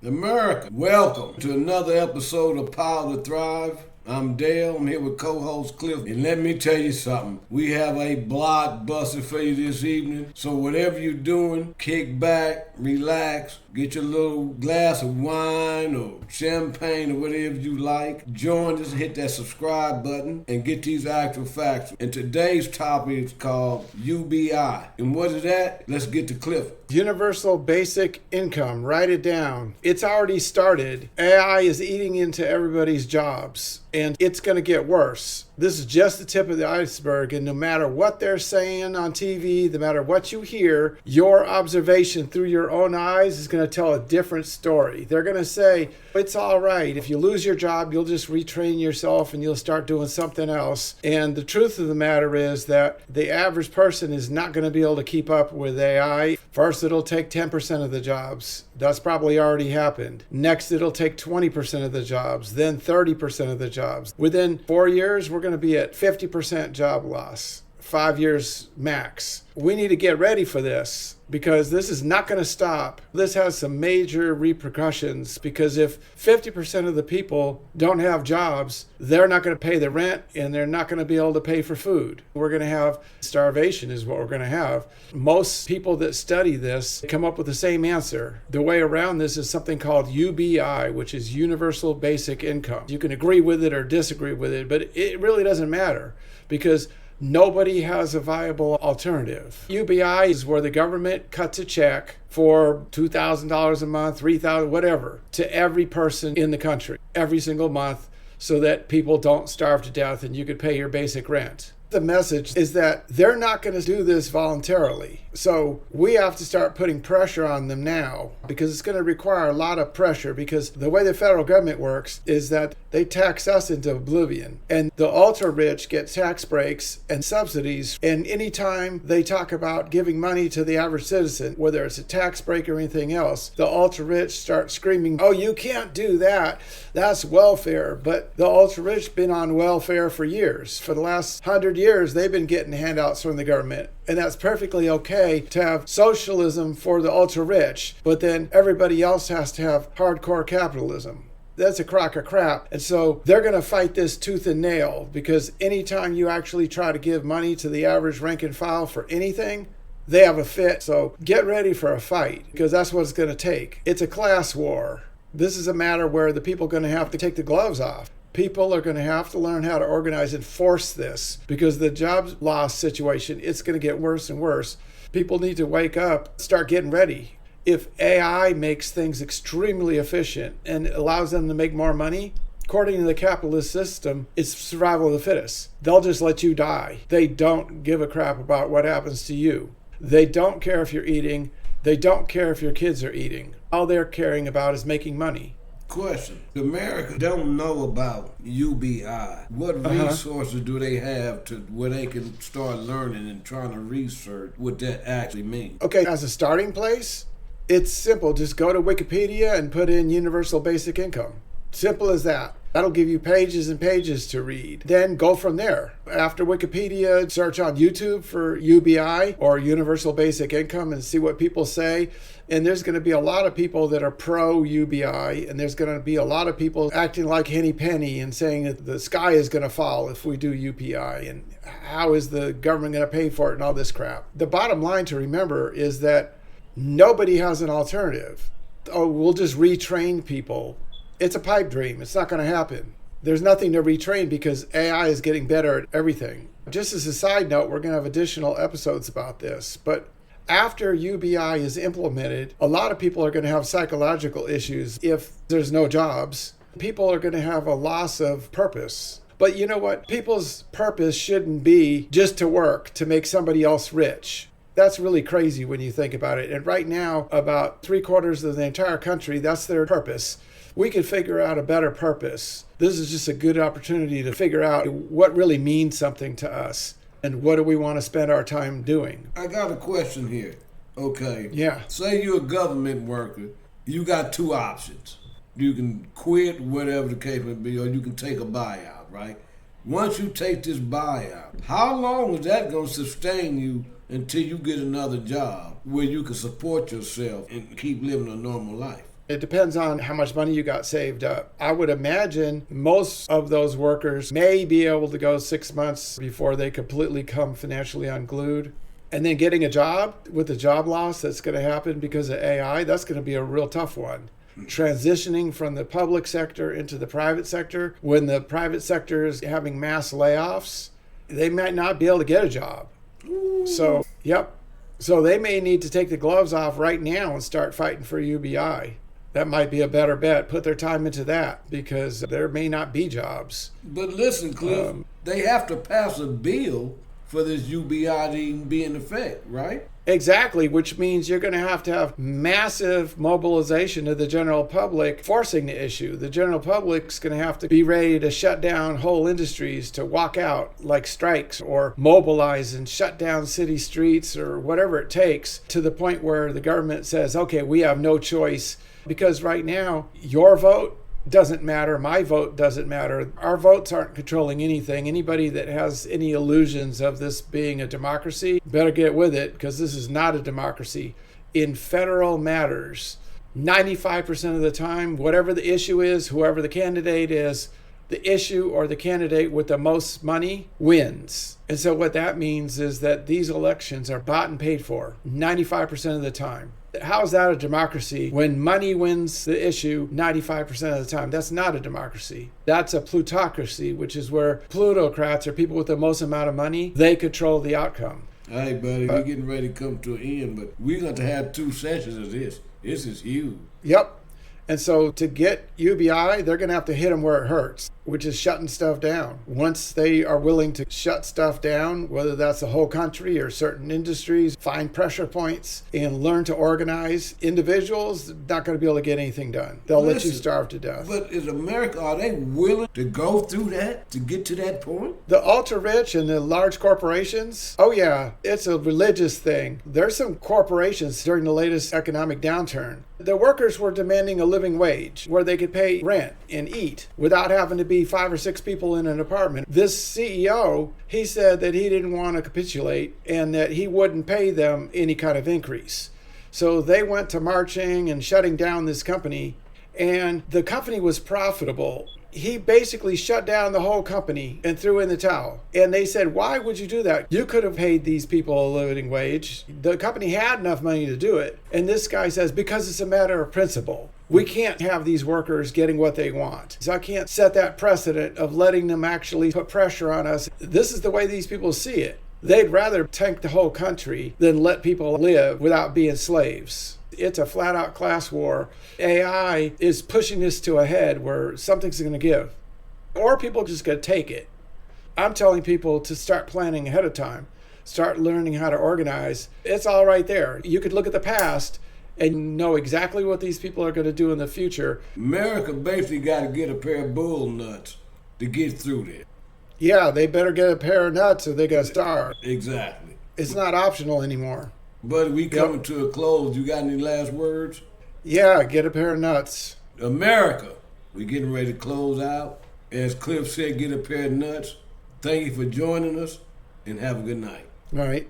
America, welcome to another episode of Power to Thrive. I'm Dale. I'm here with co-host Cliff. And let me tell you something. We have a blockbuster for you this evening. So whatever you're doing, kick back, relax, get your little glass of wine or champagne or whatever you like. Join us, hit that subscribe button, and get these actual facts. And today's topic is called UBI. And what is that? Let's get to Cliff. Universal Basic Income. Write it down. It's already started. AI is eating into everybody's jobs, and it's going to get worse. This is just the tip of the iceberg, and no matter what they're saying on TV, no matter what you hear, your observation through your own eyes is going to tell a different story. They're going to say, it's all right. If you lose your job, you'll just retrain yourself and you'll start doing something else. And the truth of the matter is that the average person is not going to be able to keep up with AI. First, it'll take 10% of the jobs. That's probably already happened. Next, it'll take 20% of the jobs, then 30% of the jobs. Within 4 years, we're going to be at 50% job loss, 5 years max. We need to get ready for this because this is not going to stop. This has some major repercussions because if 50% of the people don't have jobs, they're not going to pay the rent and they're not going to be able to pay for food. We're going to have starvation is what we're going to have. Most people that study this come up with the same answer. The way around this is something called UBI, which is Universal Basic Income. You can agree with it or disagree with it, but it really doesn't matter because nobody has a viable alternative. UBI is where the government cuts a check for $2,000 a month, $3,000, whatever, to every person in the country, every single month, so that people don't starve to death and you could pay your basic rent. The message is that they're not going to do this voluntarily. So we have to start putting pressure on them now because it's going to require a lot of pressure because the way the federal government works is that they tax us into oblivion and the ultra rich get tax breaks and subsidies. And anytime they talk about giving money to the average citizen, whether it's a tax break or anything else, the ultra rich start screaming, oh, you can't do that. That's welfare. But the ultra rich been on welfare for years. For the last 100 years, they've been getting handouts from the government. And that's perfectly okay to have socialism for the ultra rich, but then everybody else has to have hardcore capitalism. That's a crock of crap. And so they're going to fight this tooth and nail because anytime you actually try to give money to the average rank and file for anything, they have a fit. So get ready for a fight because that's what it's going to take. It's a class war. This is a matter where the people are going to have to take the gloves off. People are going to have to learn how to organize and force this because the job loss situation, it's going to get worse and worse. People need to wake up, start getting ready. If AI makes things extremely efficient and allows them to make more money, according to the capitalist system, it's survival of the fittest. They'll just let you die. They don't give a crap about what happens to you. They don't care if you're eating. They don't care if your kids are eating. All they're caring about is making money. Question. America don't know about UBI. What resources do they have to where they can start learning and trying to research what that actually means? Okay, as a starting place, it's simple. Just go to Wikipedia and put in Universal Basic Income. Simple as that. That'll give you pages and pages to read. Then go from there. After Wikipedia, search on YouTube for UBI or Universal Basic Income and see what people say. And there's going to be a lot of people that are pro-UBI, and there's going to be a lot of people acting like Henny Penny and saying that the sky is going to fall if we do UBI, and how is the government going to pay for it and all this crap. The bottom line to remember is that nobody has an alternative. Oh, we'll just retrain people. It's a pipe dream. It's not going to happen. There's nothing to retrain because AI is getting better at everything. Just as a side note, we're going to have additional episodes about this. But after UBI is implemented, a lot of people are going to have psychological issues if there's no jobs. People are going to have a loss of purpose. But you know what? People's purpose shouldn't be just to work to make somebody else rich. That's really crazy when you think about it. And right now, about 3/4 of the entire country, that's their purpose. We could figure out a better purpose. This is just a good opportunity to figure out what really means something to us and what do we want to spend our time doing. I got a question here. Okay. Yeah. Say you're a government worker. You got two options. You can quit, whatever the case may be, or you can take a buyout, right? Once you take this buyout, how long is that going to sustain you until you get another job where you can support yourself and keep living a normal life? It depends on how much money you got saved up. I would imagine most of those workers may be able to go 6 months before they completely come financially unglued. And then getting a job with the job loss that's going to happen because of AI, that's going to be a real tough one. Transitioning from the public sector into the private sector, when the private sector is having mass layoffs, they might not be able to get a job. So, yep. So they may need to take the gloves off right now and start fighting for UBI. That might be a better bet. Put their time into that because there may not be jobs. But listen, Cliff, they have to pass a bill for this UBI to even be in effect, right? Exactly, which means you're going to have massive mobilization of the general public forcing the issue. The general public's going to have to be ready to shut down whole industries, to walk out like strikes or mobilize and shut down city streets or whatever it takes, to the point where the government says, okay, we have no choice. Because right now, your vote doesn't matter. My vote doesn't matter. Our votes aren't controlling anything. Anybody that has any illusions of this being a democracy better get with it, because this is not a democracy. In federal matters, 95% of the time, whatever the issue is, whoever the candidate is, the issue or the candidate with the most money wins. And so what that means is that these elections are bought and paid for 95% of the time. How is that a democracy when money wins the issue 95% of the time? That's not a democracy. That's a plutocracy, which is where plutocrats, or people with the most amount of money, they control the outcome. Hey, buddy, we're getting ready to come to an end, but we're going to have 2 sessions of this. This is huge. Yep. And so to get UBI, they're going to have to hit them where it hurts, which is shutting stuff down. Once they are willing to shut stuff down, whether that's the whole country or certain industries, find pressure points and learn to organize, individuals not going to be able to get anything done. They'll let you starve to death. But is America, are they willing to go through that, to get to that point? The ultra rich and the large corporations, oh yeah, it's a religious thing. There's some corporations during the latest economic downturn. The workers were demanding a living wage where they could pay rent and eat without having to be 5 or 6 people in an apartment. This CEO, he said that he didn't want to capitulate and that he wouldn't pay them any kind of increase. So they went to marching and shutting down this company, and the company was profitable. He basically shut down the whole company and threw in the towel. And they said, why would you do that? You could have paid these people a living wage. The company had enough money to do it. And this guy says, because it's a matter of principle. We can't have these workers getting what they want. So I can't set that precedent of letting them actually put pressure on us. This is the way these people see it. They'd rather tank the whole country than let people live without being slaves. It's a flat-out class war. AI is pushing this to a head where something's going to give. Or people are just going to take it. I'm telling people to start planning ahead of time. Start learning how to organize. It's all right there. You could look at the past and know exactly what these people are going to do in the future. America basically got to get a pair of bull nuts to get through this. Yeah, they better get a pair of nuts or they're going to starve. Exactly. It's not optional anymore. But we coming to a close. You got any last words? Yeah, get a pair of nuts. America, we getting ready to close out. As Cliff said, get a pair of nuts. Thank you for joining us, and have a good night. All right.